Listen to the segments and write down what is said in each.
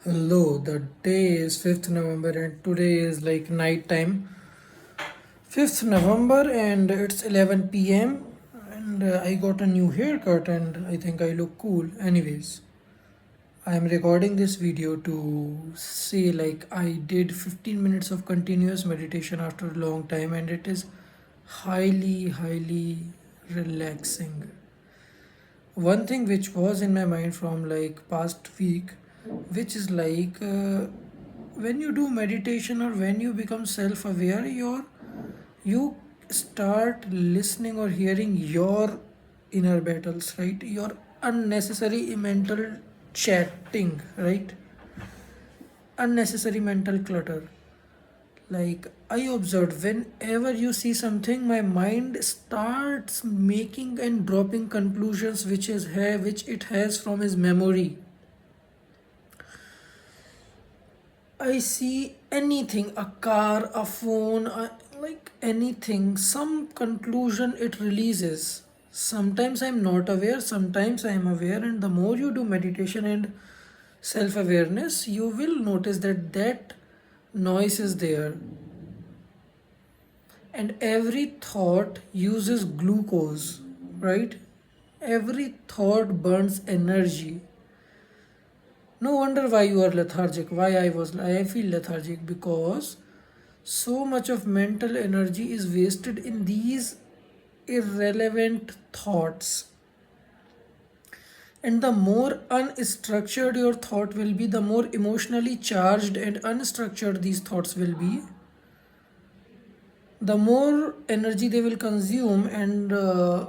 Hello, the day is 5th November and today is like night time. 5th November and it's 11 p.m. and I got a new haircut and I think I look cool. Anyways, I am recording this video to say like I did 15 minutes of continuous meditation after a long time and it is highly relaxing. One thing which was in my mind from like past week, which is like when you do meditation or when you become self-aware, you start listening or hearing your inner battles, right? Your unnecessary mental chatting, right? Unnecessary mental clutter. Like I observed, whenever you see something, my mind starts making and dropping conclusions which it has from his memory. I see anything, a car, a phone, like anything, some conclusion it releases. Sometimes I'm not aware, sometimes I'm aware, and the more you do meditation and self awareness, you will notice that noise is there. And every thought uses glucose, right? Every thought burns energy. No wonder why you are lethargic. I feel lethargic because so much of mental energy is wasted in these irrelevant thoughts. And the more unstructured your thought will be, the more emotionally charged and unstructured these thoughts will be, the more energy they will consume, and the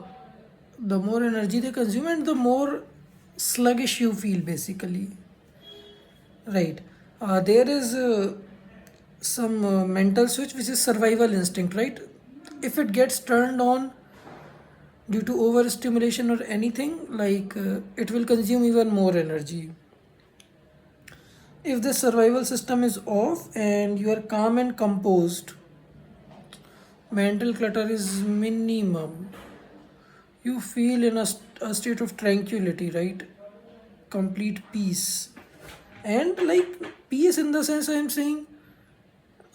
more energy they consume, and the more sluggish you feel, basically. Right. There is some mental switch which is survival instinct, right? If it gets turned on due to overstimulation or anything, like it will consume even more energy. If the survival system is off and you are calm and composed, mental clutter is minimum. You feel in a state of tranquility, right? Complete peace. And like peace in the sense I am saying,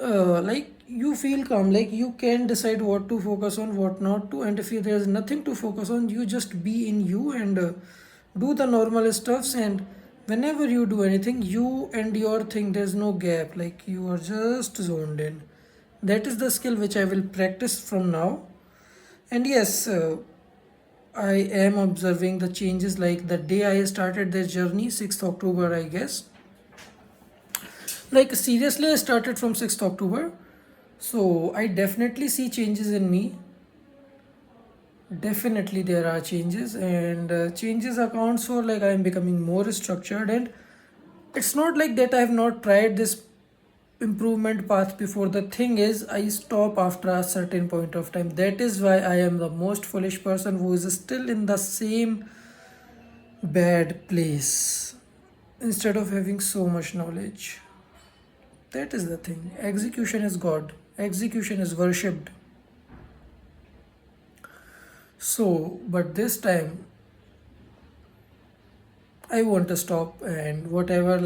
like you feel calm, like you can decide what to focus on, what not to, and if there's nothing to focus on, you just be in you and do the normal stuffs. And whenever you do anything, you and your thing, there's no gap, like you are just zoned in. That is the skill which I will practice from now. And yes, I am observing the changes, like the day I started this journey, 6th October, I guess. Like seriously, I started from 6th October. So I definitely see changes in me. Definitely there are changes, and changes accounts for like I am becoming more structured. And it's not like that I have not tried this improvement path before. The thing is, I stop after a certain point of time. That is why I am the most foolish person who is still in the same bad place instead of having so much knowledge. That is the thing. Execution is God. Execution is worshipped. So, but this time I want to stop, and whatever.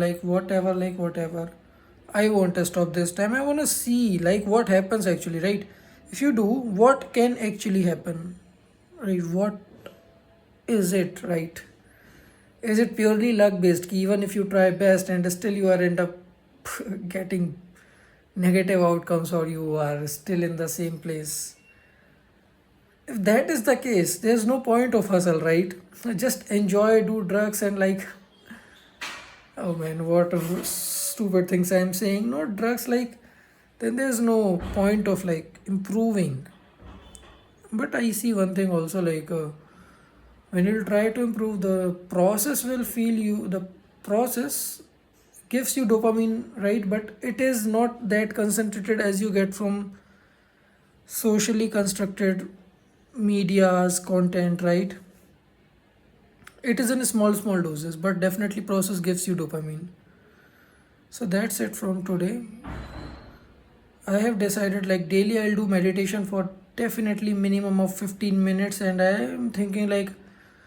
I want to stop this time. I want to see like what happens actually, right? If you do, what can actually happen, right? What is it, right? Is it purely luck based? Even if you try best and still you are end up getting negative outcomes, or you are still in the same place. If that is the case, there's no point of hustle, right? Just enjoy, do drugs, and like, oh man, what stupid things I'm saying. Not drugs, like, then there's no point of like improving. But I see one thing also, like, when you try to improve, the process will feel you, the process gives you dopamine, right? But it is not that concentrated as you get from socially constructed media's content, right? It is in small doses, but definitely process gives you dopamine. So that's it from today. I have decided like daily I'll do meditation for definitely minimum of 15 minutes, and I am thinking like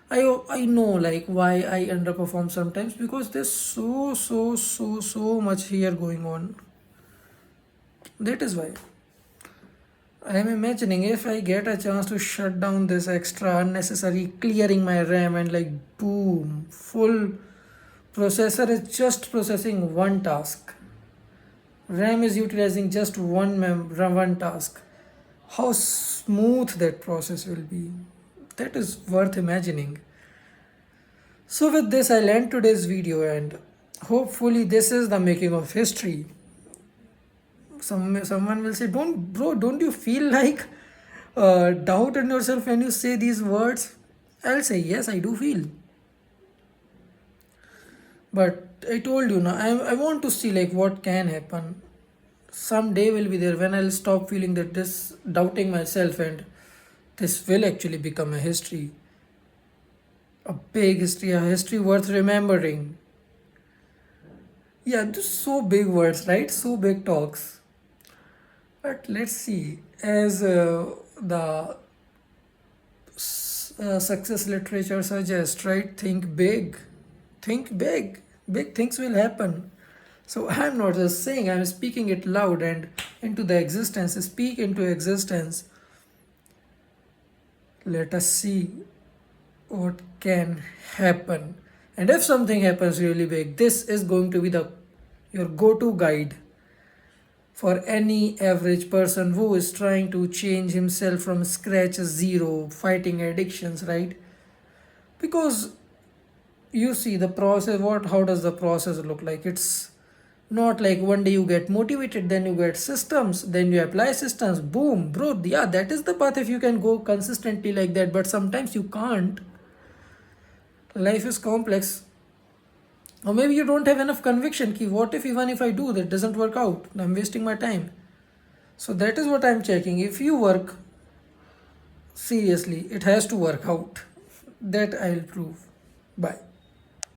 I know like why I underperform sometimes, because there's so much here going on. That is why I am imagining if I get a chance to shut down this extra unnecessary clearing my RAM, and like boom, full processor is just processing one task. RAM is utilizing just one task. How smooth that process will be. That is worth imagining. So with this I'll end today's video, and hopefully this is the making of history. Someone will say, don't bro, don't you feel like doubt in yourself when you say these words? I'll say yes, I do feel. But I told you now, I want to see like what can happen. Someday will be there when I'll stop feeling that this doubting myself, and this will actually become a history. A big history, a history worth remembering. Yeah, just so big words, right? So big talks. But let's see. As the success literature suggests, right? Think big. Think big. Big things will happen. So I'm not just saying, I'm speaking it loud and into the existence. Speak into existence. Let us see what can happen. And if something happens really big, this is going to be the your go-to guide for any average person who is trying to change himself from scratch zero, fighting addictions, right? Because you see the process, what how does the process look like? It's not like one day you get motivated, then you get systems, then you apply systems, boom, bro. Yeah, that is the path if you can go consistently like that, but sometimes you can't. Life is complex. Or maybe you don't have enough conviction. Ki, what if even if I do that doesn't work out? I'm wasting my time. So that is what I'm checking. If you work seriously, it has to work out. That I'll prove. Bye.